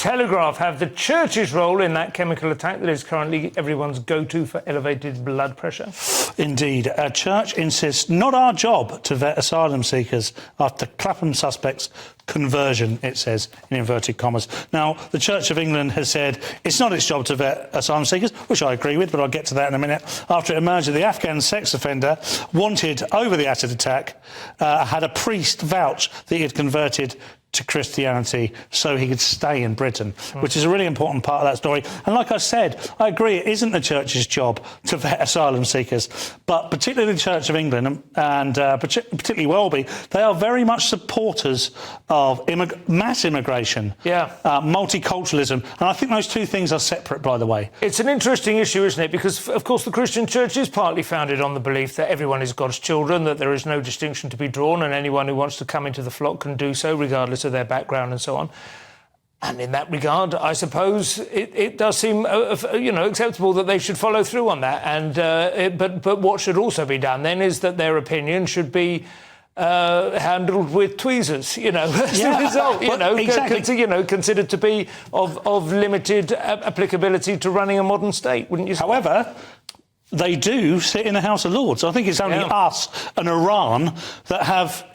Telegraph have the church's role in that chemical attack that is currently everyone's go-to for elevated blood pressure. Indeed. A church insists not our job to vet asylum seekers after Clapham suspects' conversion, it says, in inverted commas. Now, the Church of England has said it's not its job to vet asylum seekers, which I agree with, but I'll get to that in a minute, after it emerged that the Afghan sex offender wanted over the acid attack had a priest vouch that he had converted to Christianity so he could stay in Britain, which is a really important part of that story. And like I said, I agree it isn't the church's job to vet asylum seekers, but particularly the Church of England and particularly Welby, they are very much supporters of mass immigration, multiculturalism, and I think those two things are separate, by the way. It's an interesting issue, isn't it? Because, of course, the Christian Church is partly founded on the belief that everyone is God's children, that there is no distinction to be drawn, and anyone who wants to come into the flock can do so, regardless of their background and so on. And in that regard, I suppose it does seem, acceptable that they should follow through on that. And but what should also be done then is that their opinion should be handled with tweezers, as a result, exactly. Considered to be of limited applicability to running a modern state, wouldn't you say? However, they do sit in the House of Lords. I think it's only us and Iran that have,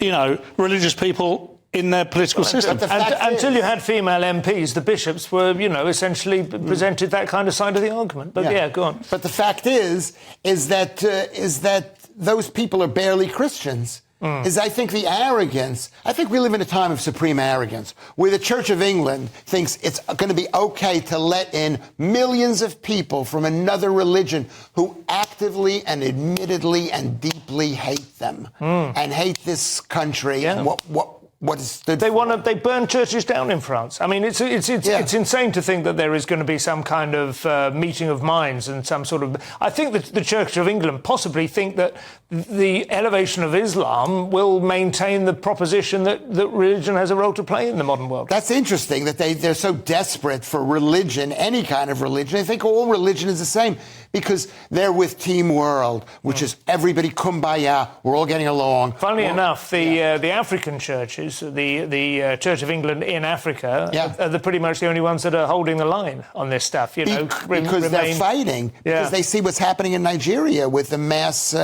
religious people in their political system. Until you had female MPs, the bishops were, essentially presented that kind of side of the argument. But go on. But the fact is that those people are barely Christians. I think the arrogance, I think we live in a time of supreme arrogance where the Church of England thinks it's going to be okay to let in millions of people from another religion who actively and admittedly and deeply hate them and hate this country and what is stood for. They burn churches down in France. I mean, it's insane to think that there is going to be some kind of meeting of minds and some sort of... I think that the Church of England possibly think that the elevation of Islam will maintain the proposition that religion has a role to play in the modern world. That's interesting that they're so desperate for religion, any kind of religion. I think all religion is the same because they're with Team World, which is everybody kumbaya, we're all getting along. Funnily enough, the African churches, the Church of England in Africa, are pretty much the only ones that are holding the line on this stuff. Because they're fighting. Because they see what's happening in Nigeria with the mass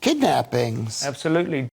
kidnappings. Absolutely.